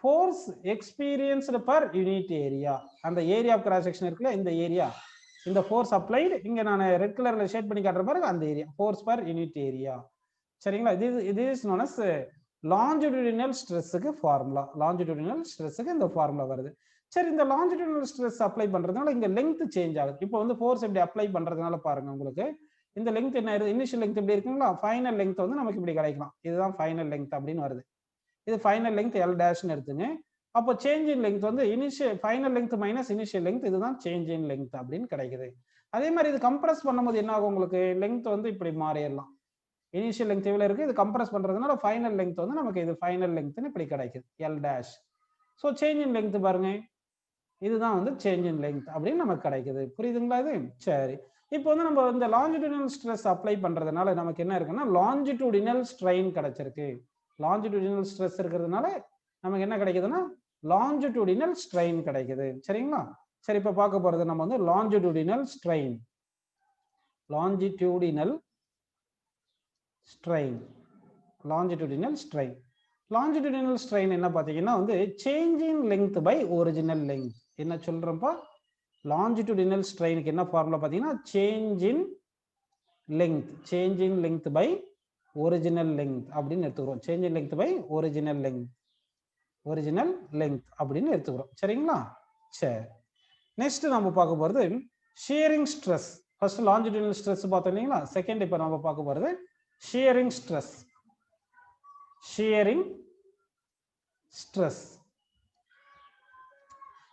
force experienced per unit area. அந்த ஏரியா ஆஃப் கிராஸ் செக்ஷன் இருக்குல்ல, இந்த ஏரியா, இந்த ஃபோர்ஸ் அப்ளைடு இங்க நான் ரெட் கலர்ல ஷேட் பண்ணி காட்டுற பாருங்க, அந்த area force per unit area. சரிங்களா? இது இஸ் நோன் அஸ் லாஞ்சிடியூடினல் ஸ்ட்ரெஸ்ஸுக்கு ஃபார்முலா. லாஞ்சிடியூடினல் ஸ்ட்ரெஸ்ஸுக்கு இந்த ஃபார்முலா வருது. சரி, இந்த லாஞ்சிடியூடினல் ஸ்ட்ரெஸ் அப்ளை பண்றதுனால இங்க லெங்த் சேஞ்ச் ஆகுது. இப்போ வந்து ஃபோர்ஸ் இப்படி அப்ளை பண்றதுனால பாருங்க உங்களுக்கு இந்த லெங்த் என்ன ஆயிருது, இனிஷியல் லெங்த் இப்படி இருக்குங்களா, ஃபைனல் லெங்த் வந்து நமக்கு இப்படி கிடைக்கலாம். இதுதான் ஃபைனல் லெங்த் அப்படின்னு வருது. இது ஃபைனல் லெங்த் எல் டேஷ்னு எடுத்துங்க. அப்போ சேஞ்ச் இன் லெங்த் வந்து initial final length minus initial length, இதுதான் சேஞ்ச் இன் லெங்த் அப்படின்னு கிடைக்குது. அதே மாதிரி இது கம்ப்ரஸ் பண்ணும்போது என்ன ஆகும், உங்களுக்கு லெங்த் வந்து இப்படி மாறிடலாம். இனிஷியல் லெங்த் இவ்வளவு இருக்கு, இது கம்ப்ரஸ் பண்றதுனால ஃபைனல் லெங்த் வந்து நமக்கு இது ஃபைனல் லெங்த்னு இப்படி கிடைக்குது, L dash. So change in length பாருங்க, இதுதான் வந்து சேஞ்ச் இன் லெங்த் அப்படின்னு நமக்கு கிடைக்குது. புரியுதுங்களா இது? சரி, இப்போ வந்து நம்ம இந்த லாஞ்சிடியூடினல் ஸ்ட்ரெஸ் அப்ளை பண்றதுனால நமக்கு என்ன இருக்குன்னா லாஞ்சிடியூடினல் ஸ்ட்ரெயின் கிடைச்சிருக்கு. லாஞ்சிடியூடினல் ஸ்ட்ரெஸ் இருக்கிறதுனால நமக்கு என்ன கிடைக்குதுன்னா லாஞ்சிடியூடினல் ஸ்ட்ரெயின் கிடைக்குது. சரிங்களா? சரி, இப்போ பார்க்க போறது நம்ம வந்து longitudinal strain. Longitudinal strain. Longitudinal strain. Longitudinal strain என்ன பார்த்தீங்கன்னா வந்து change in length by original length. என்ன சொல்றோம்ப்பா, லாஞ்சிடியூடினல் ஸ்ட்ரெயினுக்கு என்ன ஃபார்முலா பார்த்தீங்கன்னா change in length. Change in length by original length அப்படின்னு எடுத்துக்கிறோம். Change in length by original length. Original length அப்படின்னு எடுத்துக்கிறோம். சரிங்களா? சரி, நெக்ஸ்ட் நம்ம பார்க்க போறது shearing stress. First longitudinal stress பார்த்தோம் இல்லைங்களா, செகண்ட் இப்போ நம்ம பார்க்க போறது ஷியரிங் ஸ்ட்ரெஸ். Shearing stress.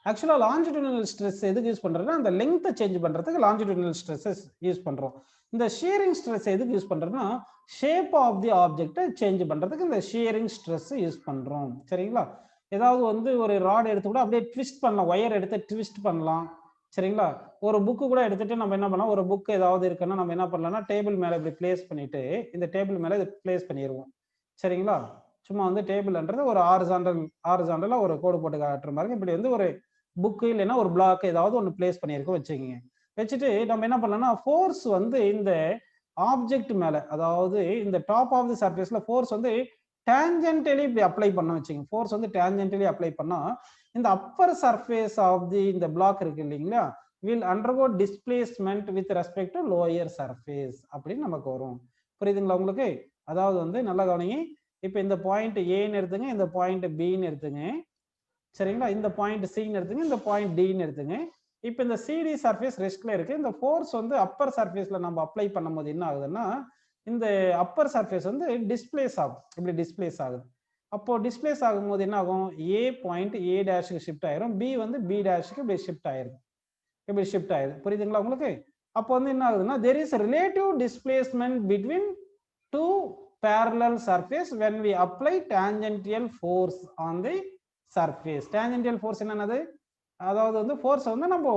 ஆக்சுவலா லாஞ்சிடியூடினல் ஸ்ட்ரெஸ் எதுக்கு யூஸ் பண்றோம்னா அந்த லெங்த்தை சேஞ்ச் பண்றதுக்கு லாஞ்சிடியூடினல் ஸ்ட்ரெஸ் யூஸ் பண்றோம். இந்த ஷியரிங் ஸ்ட்ரெஸ் எதுக்கு யூஸ் பண்றோம்னா ஷேப் ஆஃப் தி ஆப்ஜெக்ட்டை சேஞ்ச் பண்றதுக்கு இந்த ஷியரிங் ஸ்ட்ரெஸ் யூஸ் பண்றோம். சரிங்களா? ஏதாவது வந்து ஒரு ராட் எடுத்து கூட அப்படியே ட்விஸ்ட் பண்ணலாம், ஒயர் எடுத்து ட்விஸ்ட் பண்ணலாம். சரிங்களா? ஒரு புக்கு கூட எடுத்துட்டு நம்ம என்ன பண்ணலாம், ஒரு புக் ஏதாவது இருக்குன்னா நம்ம என்ன பண்ணலாம்னா டேபிள் மேல இப்படி பிளேஸ் பண்ணிட்டு இந்த டேபிள் மேல இதை பிளேஸ் பண்ணிடுவோம். சரிங்களா? சும்மா வந்து டேபிள்ன்றது ஒரு ஹாரிசாண்டலா ஒரு கோடு போட்டு காட்டுற மாதிரி இப்படி வந்து ஒரு புக்கு இல்லைன்னா ஒரு பிளாக் ஏதாவது ஒன்று பிளேஸ் பண்ணியிருக்க வச்சுக்கோங்க. வச்சுட்டு நம்ம என்ன பண்ணலாம்னா ஃபோர்ஸ் வந்து இந்த ஆப்ஜெக்ட் மேல, அதாவது இந்த டாப் ஆஃப் தி சர்ஃபேஸ்ல ஃபோர்ஸ் வந்து டேஞ்சென்டலி இப்படி அப்ளை பண்ண வச்சுக்கோங்க. ஃபோர்ஸ் வந்து டேஞ்சென்டலி அப்ளை பண்ணா இந்த அப்பர் சர்ஃபேஸ் ஆஃப் தி இந்த பிளாக் இருக்கு இல்லைங்களா, will undergo displacement with respect to lower surface அப்படின்னு நமக்கு வரும். புரியுதுங்களா உங்களுக்கு? அதாவது வந்து நல்லா கவனிங்க. இப்போ இந்த பாயிண்ட் ஏன்னு எடுத்துங்க, இந்த பாயிண்ட் பின்னு எடுத்துங்க. சரிங்களா? இந்த பாயிண்ட் சின்னு எடுத்துங்க, இந்த பாயிண்ட் டின்னு எடுத்துங்க. இப்போ இந்த சிடி சர்ஃபேஸ் ரெஸ்ட்ல இருக்கு. இந்த ஃபோர்ஸ் வந்து அப்பர் சர்ஃபேஸ்ல நம்ம அப்ளை பண்ணும்போது என்ன ஆகுதுன்னா இந்த அப்பர் சர்ஃபேஸ் வந்து டிஸ்பிளேஸ் ஆகும், இப்படி டிஸ்பிளேஸ் ஆகுது. அப்போ டிஸ்பிளேஸ் ஆகும்போது என்ன ஆகும், ஏ பாயிண்ட் ஏ டேஷுக்கு ஷிஃப்ட் ஆயிரும், பி வந்து பி டேஷுக்கு இப்படி ஷிஃப்ட் ஆயிரும், இப்படி ஷிஃப்ட் ஆயிடுது. புரியுதுங்களா உங்களுக்கு? அப்போ வந்து என்ன ஆகுதுன்னா, there is a relative displacement between two parallel surface when we apply tangential force on the surface. Tangential force என்னது, அதாவது வந்து ஃபோர்ஸ் வந்து நம்ம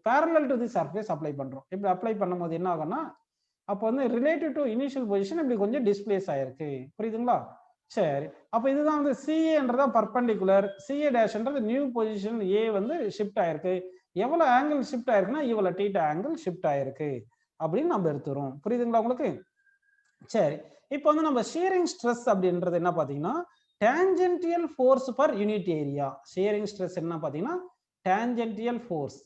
parallel to the surface apply பண்றோம். இப்படி அப்ளை பண்ணும்போது என்ன ஆகும்னா, அப்போ வந்து ரிலேட்டிவ் டு இனிஷியல் பொசிஷன் இப்படி கொஞ்சம் டிஸ்பிளேஸ் ஆயிருக்கு. புரியுதுங்களா? சரி, அப்போ இதுதான் வந்து சிஏன்றதா பர்பெண்டிகுலர், சிஏ டேஷ்ன்றது நியூ பொசிஷன் ஏ வந்து ஷிஃப்ட் ஆயிருக்கு. எவ்வளவு ஆங்கிள் ஷிஃப்ட் ஆயிருக்குன்னா இவ்வளவு தீட்டா ஆங்கிள் ஷிஃப்ட் ஆயிருக்கு அப்படின்னு நம்ம எடுத்துறோம். புரியுதுங்களா உங்களுக்கு? சரி, இப்போ வந்து நம்ம ஷியரிங் ஸ்ட்ரெஸ் அப்படின்றது என்ன பாத்தீங்கன்னா, tangential force per unit area. Shearing stress என்ன பாத்தீங்கன்னா, tangential force,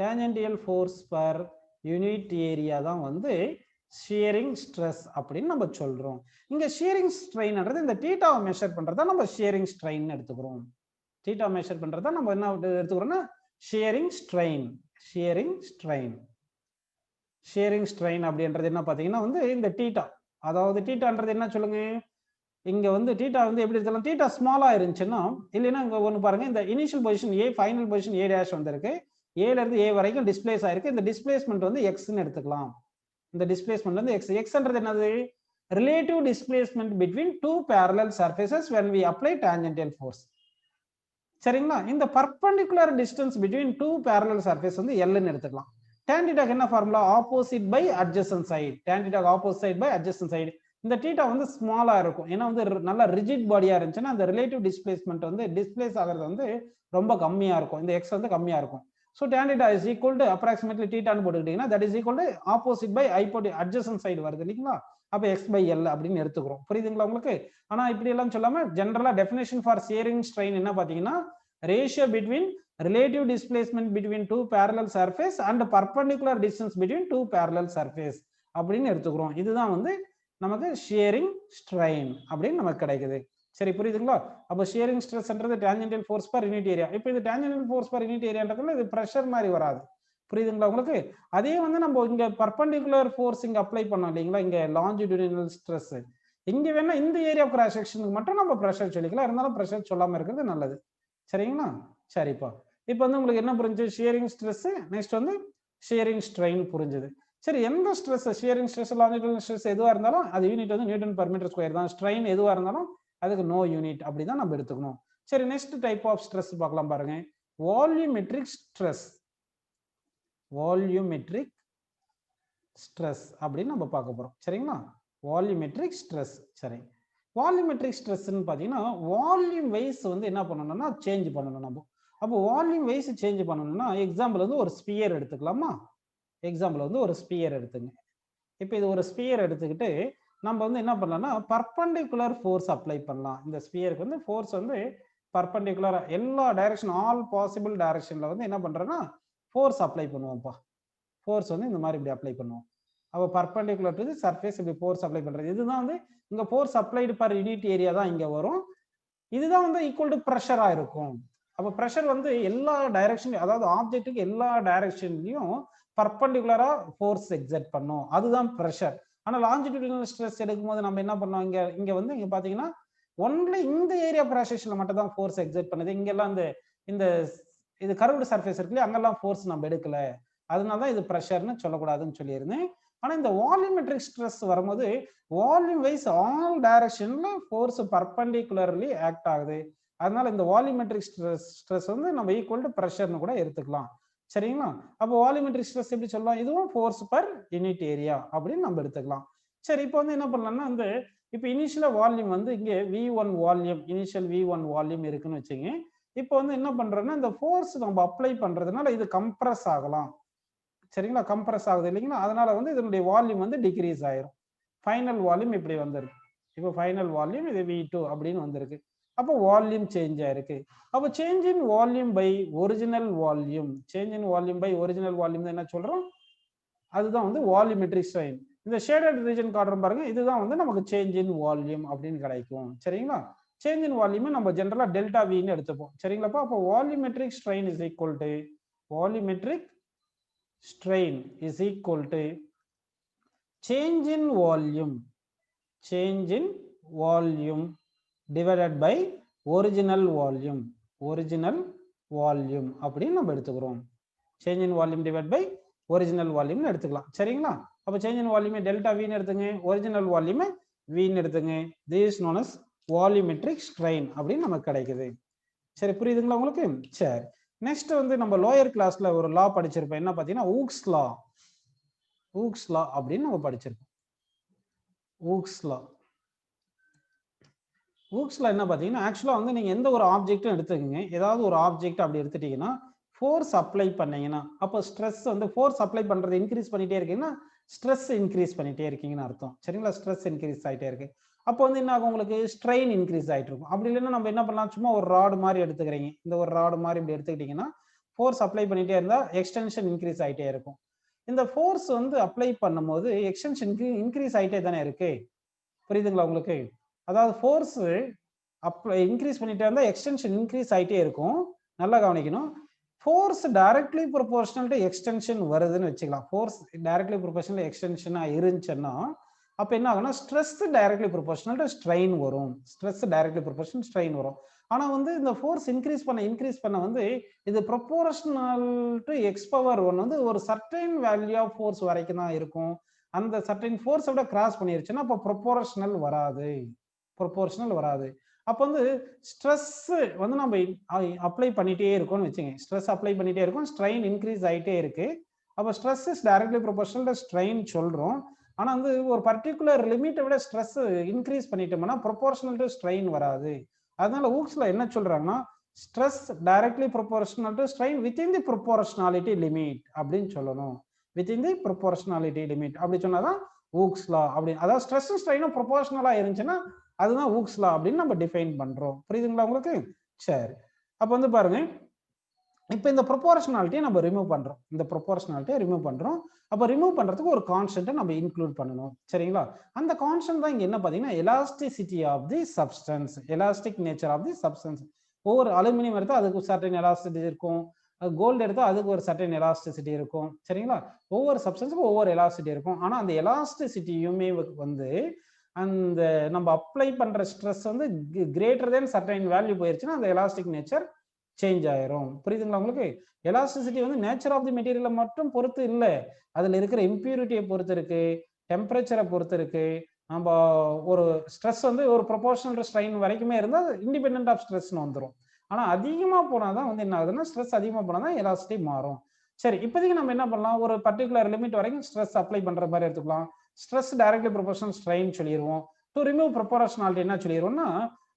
tangential force per unit area தான் வந்து ஷியரிங் ஸ்ட்ரெஸ் அப்படின்னு நம்ம சொல்றோம். இங்க ஷியரிங் ஸ்ட்ரெயின்ன்றது இந்த தீட்டாவை மெஷர் பண்றதா நம்ம ஷியரிங் ஸ்ட்ரெயின் எடுத்துக்கிறோம். தீட்டா மெஷர் பண்றதா நம்ம என்ன எடுத்துக்கிறோம்னா ஷியரிங் ஸ்ட்ரெயின். ஷியரிங் ஸ்ட்ரெயின் அப்படின்றது என்ன பாத்தீங்கன்னா வந்து இந்த தீட்டா, அதாவது தீட்டான்றது என்ன சொல்லுங்க, இங்க வந்து தீட்டா வந்து எப்படி இருக்கலாம், தீட்டா ஸ்மாலா இருந்துச்சுன்னா, இல்லைன்னா இங்க ஒண்ணு பாருங்க, இந்த initial position A, final position A dash வந்திருக்கு, ஏல இருந்து ஏ வரைக்கும் டிஸ்பிளேஸ் ஆயிருக்கு. இந்த டிஸ்பிளேஸ்மெண்ட் வந்து எக்ஸ்ன்னு எடுத்துக்கலாம். இந்த டிஸ்பிளேஸ்மெண்ட் வந்து எக்ஸ். எக்ஸ்ன்றது என்னது, relative displacement between two parallel surfaces when we apply tangential force. சரிங்களா? இந்த perpendicular distance between two parallel surface வந்து எல்ன்னு எடுத்துக்கலாம். tan θ என்ன formula, opposite by adjacent side. tan θ opposite side by adjacent side. இந்த தீட்டா வந்து ஸ்மாலா இருக்கும், ஏன்னா வந்து நல்ல ரிஜிட் பாடியா இருந்துச்சுன்னா அந்த ரிலேட்டிவ் டிஸ்பிளேஸ்மெண்ட் வந்து டிஸ்பிளேஸ் ஆகிறது வந்து ரொம்ப கம்மியா இருக்கும், இந்த எக்ஸ் வந்து கம்மியா இருக்கும். So tan θ is equal to approximately θன்னு போட்டுக்கிட்டீங்கன்னா that is equal to opposite by adjacent side வருது இல்லைங்களா? அப்ப x by l அப்படின்னு எடுத்துக்கிறோம். புரியுதுங்களா உங்களுக்கு? ஆனா இப்படி எல்லாம் சொல்லாம ஜெனரலா டெஃபினேஷன் ஃபார் ஷியரிங் ஸ்ட்ரெயின் என்ன பாத்தீங்கன்னா, ratio between relative displacement between two parallel surface and perpendicular distance between two parallel surface அப்படின்னு எடுத்துக்கிறோம். இதுதான் வந்து நமக்கு ஷியரிங் ஸ்ட்ரெயின் அப்படின்னு நமக்கு கிடைக்குது. சரி, புரியுதுங்களா? அப்போ ஷியரிங் ஸ்ட்ரெஸ்ன்றது tangential force per unit area. இப்போ இது டான்ஜென்டியல் ஃபோர்ஸ் பர் யூனிட் ஏரியான்றதுல இது பிரஷர் மாதிரி வராது. புரியுதுங்களா உங்களுக்கு? அதே வந்து நம்ம இங்க பர்பெண்டிகுலர் ஃபோர்ஸ் இங்க அப்ளை பண்ணோம் இல்லைங்களா, இங்க லாஞ்சிடியூடினல் ஸ்ட்ரெஸ், இங்க வேணா இந்த ஏரியா கிராஸ் செக்ஷனுக்கு மட்டும் நம்ம பிரஷர் சொல்லிக்கலாம், இருந்தாலும் பிரஷர் சொல்லாம இருக்கிறது நல்லது. சரிங்களா? சரிப்பா, இப்போ வந்து உங்களுக்கு என்ன புரிஞ்சு, ஷியரிங் ஸ்ட்ரெஸ், நெக்ஸ்ட் வந்து ஷியரிங் ஸ்ட்ரெயின் புரிஞ்சுது. சரி, எந்த stress, shearing stress, longitudinal stress எதுவா இருந்தாலும் அது யூனிட் வந்து நியூட்டன் பர் மீட்டர் ஸ்கொயர் தான். ஸ்ட்ரெயின் எதுவா இருந்தாலும் அதுக்கு நோ யூனிட், அப்படிதான் நம்ம எடுத்துக்கணும். சரி, நெக்ஸ்ட் டைப் ஆஃப் ஸ்ட்ரெஸ் பார்க்கலாம் பாருங்க, வால்யூமெட்ரிக் ஸ்ட்ரெஸ். வால்யூமெட்ரிக் ஸ்ட்ரெஸ் அப்படின்னு நம்ம பார்க்க போறோம். சரிங்களா? Volumetric stress. சரி, வால்யூமெட்ரிக் ஸ்ட்ரெஸ்ன்னு பார்த்தீங்கன்னா வால்யூம் வைஸ் வந்து என்ன பண்ணணும்னா சேஞ்ச் பண்ணணும் நம்ம. அப்போ வால்யூம் வைஸ் சேஞ்ச் பண்ணணும்னா எக்ஸாம்பிள் வந்து ஒரு ஸ்பியர் எடுத்துக்கலாமா? எக்ஸாம்பிள் வந்து ஒரு ஸ்பியர் எடுத்துங்க. இப்போ இது ஒரு ஸ்பியர் எடுத்துக்கிட்டு நம்ம வந்து என்ன பண்ணலாம்னா பர்பெண்டிகுலர் ஃபோர்ஸ் அப்ளை பண்ணலாம். இந்த ஸ்பியருக்கு வந்து ஃபோர்ஸ் வந்து பர்பெண்டிகுலரா எல்லா டைரக்ஷன், ஆல் பாசிபிள் டைரக்ஷன்ல வந்து என்ன பண்றோம்னா ஃபோர்ஸ் அப்ளை பண்ணுவோம்ப்பா. ஃபோர்ஸ் வந்து இந்த மாதிரி இப்படி அப்ளை பண்ணுவோம். அப்போ பர்பெண்டிகுலர் டு தி சர்ஃபேஸ் இப்படி ஃபோர்ஸ் அப்ளை பண்றது. இதுதான் வந்து இங்க force applied per unit area தான் இங்க வரும். இதுதான் வந்து ஈக்குவல் டு ப்ரெஷரா இருக்கும். அப்போ ப்ரெஷர் வந்து எல்லா டைரக்ஷன், அதாவது ஆப்ஜெக்ட்டுக்கு எல்லா டைரக்ஷன்லயும் பர்பெண்டிகுலரா ஃபோர்ஸ் எக்ஸர்ட் பண்ணும், அதுதான் ப்ரெஷர். ஆனா லாஞ்சிடியூடினல் ஸ்ட்ரெஸ் எடுக்கும்போது நம்ம என்ன பண்ணோம், இங்க வந்து இங்க பாத்தீங்கன்னா ஒன்லி இந்த ஏரியா ப்ராசஸ்ல மட்டும் தான் ஃபோர்ஸ் எக்ஸர்ட் பண்ணுது. இங்கெல்லாம் இந்த இது கர்வ்டு சர்ஃபேஸ் இருக்குல்ல, அங்கெல்லாம் ஃபோர்ஸ் நம்ம எடுக்கல, அதனாலதான் இது ப்ரெஷர்னு சொல்லக்கூடாதுன்னு சொல்லியிருந்தேன். ஆனா இந்த வால்யூமெட்ரிக் ஸ்ட்ரெஸ் வரும்போது வால்யூம் வைஸ் ஆல் டைரக்ஷன்ல ஃபோர்ஸ் பர்பெண்டிகுலர்லி ஆக்ட் ஆகுது. அதனால இந்த வால்யூமெட்ரிக் ஸ்ட்ரெஸ் வந்து நம்ம ஈக்குவல் டு ப்ரெஷர்னு கூட எடுத்துக்கலாம். சரிங்களா? அப்போ வால்யூமெட்ரிக் ஸ்ட்ரெஸ் எப்படி சொல்லலாம், இதுவும் ஃபோர்ஸ் பர் யூனிட் ஏரியா அப்படின்னு நம்ம எடுத்துக்கலாம். சரி, இப்போ வந்து என்ன பண்ணலாம்னா வந்து இப்போ இனிஷியலா வால்யூம் வந்து இங்கே V1 volume, initial V1 volume இருக்குன்னு வச்சுங்க. இப்போ வந்து என்ன பண்றோம்னா இந்த ஃபோர்ஸ் நம்ம அப்ளை பண்றதுனால இது கம்ப்ரஸ் ஆகலாம். சரிங்களா? கம்ப்ரஸ் ஆகுது இல்லைங்களா? அதனால வந்து இதனுடைய வால்யூம் வந்து டிக்ரீஸ் ஆயிரும். ஃபைனல் வால்யூம் இப்படி வந்திருக்கு. இப்போ ஃபைனல் வால்யூம் இது V2 அப்படின்னு வந்திருக்கு. அப்போ வால்யூம் சேஞ்ச் ஆயிருக்கு. அப்போ change in volume by original volume, change in volume by original volume என்ன சொல்றோம், அதுதான் வந்து வால்யூமெட்ரிக் ஸ்ட்ரெயின். இந்த ஷேடட் ரீஜன் காட்டுறோம் பாருங்க, இதுதான் வந்து நமக்கு சேஞ்ச் இன் வால்யூம் அப்படின்னு கிடைக்கும். சரிங்களா? சேஞ்ச் இன் வால்யூம் நம்ம ஜெனரலா டெல்டா வின்னு எடுத்துப்போம். சரிங்களாப்பா? அப்போ volumetric strain is equal to volumetric strain is equal to change in volume divided by original volume அப்படின்னு நம்ம எடுத்துக்கிறோம். change in volume divided by original volume எடுத்துக்கலாம். சரிங்களா? அப்ப change in volume delta v ன்னு எடுத்துங்க, original volume v ன்னு எடுத்துங்க. this is known as volumetric strain அப்படின்னு நமக்கு கிடைக்குது. சரி, புரியுதுங்களா உங்களுக்கு? சரி, நெக்ஸ்ட் வந்து நம்ம லோயர் கிளாஸ்ல ஒரு லா படிச்சிருப்போம். என்ன பார்த்தீங்கன்னா ஊக்ஸ் லா அப்படின்னு நம்ம படிச்சிருப்போம். ஊக்ஸ் லா என்ன பார்த்தீங்கன்னா, ஆக்சுவலா வந்து நீங்க எந்த ஒரு ஆப்ஜெக்டும் எடுத்துக்கங்க, ஏதாவது ஒரு ஆப்ஜெக்ட் அப்படி எடுத்துட்டீங்கன்னா ஃபோர்ஸ் அப்ளை பண்ணீங்கன்னா, அப்போ ஸ்ட்ரெஸ் வந்து ஃபோர்ஸ் அப்ளை பண்றது இன்க்ரீஸ் பண்ணிட்டே இருக்கீங்கன்னா ஸ்ட்ரெஸ் இன்க்ரீஸ் பண்ணிட்டே இருக்கீங்கன்னு அர்த்தம். சரிங்களா? ஸ்ட்ரெஸ் இன்க்ரீஸ் ஆகிட்டே இருக்கு. அப்போ வந்து என்ன ஆகும், உங்களுக்கு ஸ்ட்ரெயின் இன்க்ரீஸ் ஆகிட்டு இருக்கும். அப்படி இல்லைன்னா நம்ம என்ன பண்ணலாம், சும்மா ஒரு ராடு மாதிரி எடுத்துக்கிறீங்க, இந்த ஒரு ராடு மாதிரி இப்படி எடுத்துக்கிட்டீங்கன்னா ஃபோர்ஸ் அப்ளை பண்ணிட்டே இருந்தால் எக்ஸ்டென்ஷன் இன்க்ரீஸ் ஆகிட்டே இருக்கும். இந்த ஃபோர்ஸ் வந்து அப்ளை பண்ணும்போது எக்ஸ்டென்ஷனுக்கு இன்க்ரீஸ் ஆகிட்டே தானே இருக்கு. புரியுதுங்களா உங்களுக்கு? அதாவது ஃபோர்ஸ் அப்ளை இன்க்ரீஸ் பண்ணிட்டே இருந்தால் எக்ஸ்டென்ஷன் இன்க்ரீஸ் ஆகிட்டே இருக்கும். நல்லா கவனிக்கணும். Force directly proportional to extension வருதுன்னு வச்சுக்கலாம். ஃபோர்ஸ் டைரக்ட்லி ப்ரொபோர்ஷனல் எக்ஸ்டென்ஷனா இருந்துச்சுன்னா அப்போ என்ன ஆகும்னா stress directly proportional to strain வரும். ஸ்ட்ரெஸ் டைரக்ட்லி ப்ரொபோர்ஷனல் ஸ்ட்ரெயின் வரும். ஆனால் வந்து இந்த ஃபோர்ஸ் இன்க்ரீஸ் பண்ண வந்து இது ப்ரொபோர்ஷனல் டு எக்ஸ் பவர் 1 வந்து ஒரு சர்டைன் வேல்யூ ஆஃப் ஃபோர்ஸ் வரைக்கும் தான் இருக்கும். அந்த சர்டைன் ஃபோர்ஸை விட கிராஸ் பண்ணிருச்சுன்னா அப்போ ப்ரொபோர்ஷனல் வராது. அப்போ வந்து ஸ்ட்ரெஸ் வந்து நம்ம அப்ளை பண்ணிட்டே இருக்கோம்னு வச்சுங்க. ஸ்ட்ரெஸ் அப்ளை பண்ணிட்டே இருக்கும், ஸ்ட்ரெயின் இன்க்ரீஸ் ஆகிட்டே இருக்கு. அப்போ stress is directly proportional to strain சொல்றோம். ஆனால் வந்து ஒரு பர்டிகுலர் லிமிட்டை விட ஸ்ட்ரெஸ் இன்க்ரீஸ் பண்ணிட்டோம்னா ப்ரொபோர்ஷனல் டு ஸ்ட்ரெயின் வராது. அதனால ஊக்ஸ்ல என்ன சொல்றாங்கன்னா, stress directly proportional to strain within the proportionality limit அப்படின்னு சொல்லணும். வித்தின் தி ப்ரொபோர்ஷனாலிட்டி லிமிட் அப்படி சொன்னாதான் ஊக்ஸ் லா அப்படி. அதாவது ஸ்ட்ரெஸ் ஸ்ட்ரெயினும் ப்ரொபோர்ஷனலா இருந்துச்சுன்னா அதுதான் ஊக்ஸ் லா அப்படின்னு நம்ம டிஃபைன் பண்றோம். புரியுதுங்களா உங்களுக்கு? சரி, அப்போ வந்து பாருங்க, இப்போ இந்த ப்ரொபோர்ஷனாலிட்டியை நம்ம ரிமூவ் பண்றோம். அப்போ ரிமூவ் பண்றதுக்கு ஒரு கான்ஸ்டன்ட்டை நம்ம இன்க்ளூட் பண்ணணும். சரிங்களா? அந்த கான்ஸ்டன்ட் தான் இங்க என்ன பார்த்தீங்கன்னா elasticity of the substance, elastic nature of the substance. ஒவ்வொரு அலுமினியம் எடுத்தா அதுக்கு சர்டன் எலாஸ்டிசிட்டி இருக்கும், கோல்டு எடுத்தா அதுக்கு ஒரு சர்டன் எலாஸ்டிசிட்டி இருக்கும். சரிங்களா? ஒவ்வொரு சப்ஸ்டன்ஸுக்கும் ஒவ்வொரு எலாஸ்டிசிட்டி இருக்கும். ஆனா அந்த எலாஸ்டிசிட்டியுமே வந்து அந்த நம்ம அப்ளை பண்ற ஸ்ட்ரெஸ் வந்து கிரேட்டர் தென் சர்டைன் வேல்யூ போயிருச்சுன்னா அந்த எலாஸ்டிக் நேச்சர் சேஞ்ச் ஆயிரும். புரியுதுங்களா உங்களுக்கு? எலாஸ்டிசிட்டி வந்து நேச்சர் ஆஃப் தி மெட்டீரியலை மட்டும் பொறுத்து இல்லை, அதுல இருக்கிற இம்பியூரிட்டியை பொறுத்து இருக்கு, டெம்பரேச்சரை பொறுத்து இருக்கு. நம்ம ஒரு ஸ்ட்ரெஸ் வந்து ஒரு ப்ரொபோர்ஷனல் ஸ்ட்ரெயின் வரைக்குமே இருந்தால் இண்டிபெண்டன்ட் ஆஃப் ஸ்ட்ரெஸ்ன்னு வந்துடும். ஆனா அதிகமா போனாதான் வந்து என்ன ஆகுதுன்னா ஸ்ட்ரெஸ் அதிகமா போனாதான் எலாஸ்டிசிட்டி மாறும். சரி, இப்போதைக்கு நம்ம என்ன பண்ணலாம், ஒரு பர்டிகுலர் லிமிட் வரைக்கும் ஸ்ட்ரெஸ் அப்ளை பண்ற மாதிரி எடுத்துக்கலாம். ஸ்ட்ரெஸ் டைரக்ட்லி ப்ரொபோர்ஷனல் ஸ்ட்ரெயின் சொல்லிடுவோம். டு ரிமூவ் ப்ரொபோர்ஷனாலிட்டி என்ன சொல்லிடுவோம்னா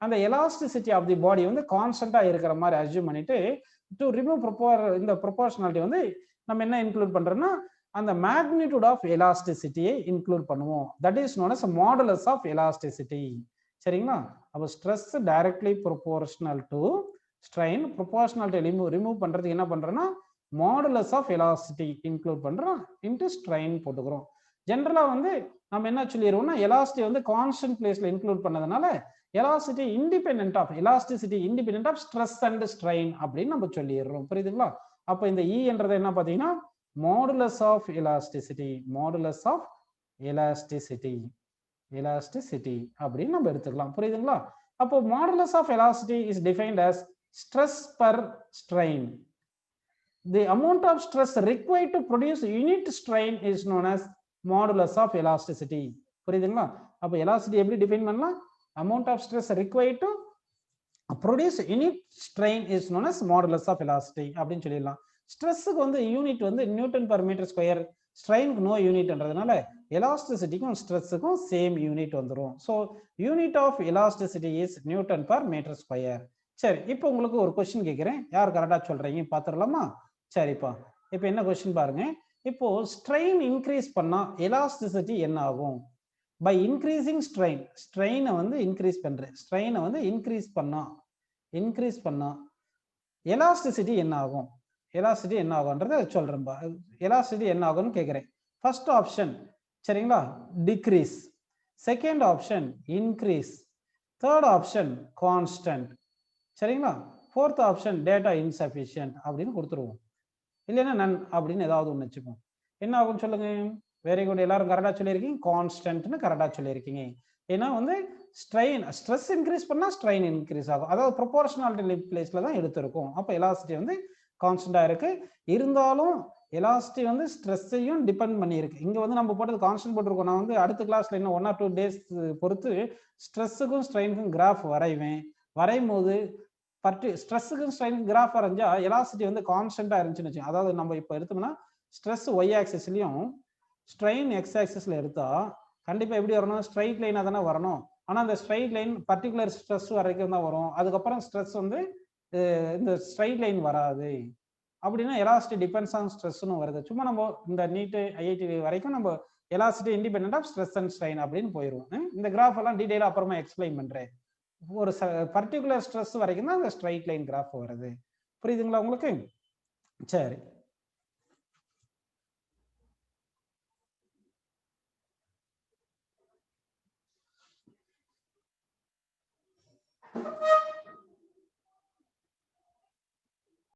அந்த எலாஸ்டிசிட்டி ஆஃப் தி பாடி வந்து கான்ஸ்டன்டா இருக்கிற மாதிரி அஸ்யூம் பண்ணிட்டு டு ரிமூவ் இந்த ப்ரொபோர்ஷனாலிட்டி வந்து நம்ம என்ன இன்க்ளூட் பண்றோம்னா அந்த மேக்னிடியூட் ஆஃப் எலாஸ்டிசிட்டியை இன்க்ளூட் பண்ணுவோம். That is known as modulus of elasticity. சரிங்களா? அப்போ stress directly proportional to strain, proportionality remove பண்றதுக்கு என்ன பண்றோம்னா மாடுலஸ் ஆஃப் எலாஸ்டிசிட்டி இன்க்ளூட் பண்றோம், இன்டு ஸ்ட்ரெயின் போட்டுக்கிறோம். ஜென்ரலா வந்து நம்ம என்ன சொல்லிடுவோம்னா எலாஸ்டிசிட்டி வந்து கான்ஸ்டன்ட் பிளேஸ்ல இன்க்ளூட் பண்ணதுனால elasticity independent of stress and strain அப்படின்னு நம்ம சொல்லிடுறோம். புரியுதுங்களா? அப்போ இந்த E என்றது என்ன பார்த்தீங்கன்னா மாடுலஸ் ஆஃப் எலாஸ்டிசிட்டி அப்படின்னு நம்ம எடுத்துக்கலாம். புரியுதுங்களா? அப்போ modulus of elasticity is defined as stress per strain. The amount of stress required to produce unit strain is known as modulus of elasticity. புரியுதுங்களா? அப்போ எலாஸ்டிசிட்டி எப்படி டிஃபைன் பண்ணலாம்? amount of stress required to produce unit strain is known as modulus of elasticity அப்படின்னு சொல்லிடலாம். ஸ்ட்ரெஸ்ஸுக்கு வந்து unit வந்து newton per metre square, ஸ்ட்ரெயினுக்கு no யூனிட்ன்றதுனால எலாஸ்டிசிட்டிக்கும் ஸ்ட்ரெஸ்ஸுக்கும் சேம் யூனிட் வந்துடும். So unit of elasticity is newton per metre square. சரி, இப்போ உங்களுக்கு ஒரு கொஸ்டின் கேட்குறேன், யார் கரெக்டாக சொல்றீங்க பார்த்துடலாமா? சரிப்பா, இப்போ என்ன கொஸ்டின் பாருங்க. இப்போ ஸ்ட்ரெயின் இன்க்ரீஸ் பண்ணா எலாஸ்டிசிட்டி என்ன ஆகும்? பை இன்க்ரீசிங் ஸ்ட்ரெயினை வந்து இன்க்ரீஸ் பண்ணா எலாஸ்டிசிட்டி என்ன ஆகும்? எலாஸ்டிசிட்டி என்ன ஆகும்ன்றதை சொல்றேன். எலாஸ்டிசிட்டி என்ன ஆகும்னு கேட்குறேன். ஃபர்ஸ்ட் ஆப்ஷன் சரிங்களா decrease, second option increase, third option constant, சரிங்களா, ஃபோர்த் ஆப்ஷன் டேட்டா இன்சஃபிஷியன்ட் அப்படின்னு கொடுத்துருவோம். இல்லைன்னா நன் அப்படின்னு ஏதாவது ஒன்று வச்சுப்போம். என்ன ஆகும்னு சொல்லுங்க. வெரி குட், எல்லாரும் கரெக்டாக சொல்லியிருக்கீங்க. கான்ஸ்டன்ட்னு கரெக்டாக சொல்லியிருக்கீங்க. ஏன்னா வந்து ஸ்ட்ரெஸ் இன்க்ரீஸ் பண்ணா ஸ்ட்ரெயின் இன்க்ரீஸ் ஆகும். அதாவது ப்ரொபோர்ஷனாலிட்டி பிளேஸ்ல தான் எடுத்திருக்கும். அப்போ எலாசிட்டி வந்து கான்ஸ்டன்டா இருக்கு. இருந்தாலும் எலாசிட்டி வந்து ஸ்ட்ரெஸ்ஸையும் டிபெண்ட் பண்ணியிருக்கு. இங்க வந்து நம்ம போட்டது கான்ஸ்டன்ட் போட்டிருக்கோம். நான் வந்து அடுத்த கிளாஸ்ல இன்னும் 1 or 2 டேஸ் பொறுத்து ஸ்ட்ரெஸ்ஸுக்கும் ஸ்ட்ரெயினுக்கும் கிராஃப் வரைவேன். வரையும் போது ஸ்ட்ரெஸ்ஸுக்கும் ஸ்ட்ரெயின் கிராஃப் வரைஞ்சா எலாசிட்டி வந்து கான்ஸ்டன்டா இருந்துச்சுன்னு வச்சுக்கோங்க. அதாவது நம்ம இப்போ எடுத்தோம்னா ஸ்ட்ரெஸ் ஒய் ஆக்சிஸ்லயும் ஸ்ட்ரெயின் எக்ஸ் ஆக்சிஸ்ல எடுத்தா கண்டிப்பா எப்படி வரணும்? ஸ்ட்ரைட் லைனா தானே வரணும். ஆனா அந்த ஸ்ட்ரைட் லைன் பர்டிகுலர் ஸ்ட்ரெஸ் வரைக்கும் தான் வரும். அதுக்கப்புறம் ஸ்ட்ரெஸ் வந்து இந்த ஸ்ட்ரைட் லைன் வராது. அப்படின்னா எலாசிட்டி டிபெண்ட்ஸ் ஆன் ஸ்ட்ரெஸ்னு வருது. சும்மா நம்ம இந்த நீட் ஐஐடி வரைக்கும் நம்ம elasticity independent of stress and strain அப்படின்னு போயிடுவோம். இந்த கிராஃப் எல்லாம் டீடைலா அப்புறமா எக்ஸ்பிளைன் பண்றேன். ஒரு பர்டிகுலர் ஸ்ட்ரெஸ் வரைக்கும் தான் அந்த ஸ்ட்ரைட் லைன் கிராஃப் வருது. புரியுதுங்களா உங்களுக்கு? சரி.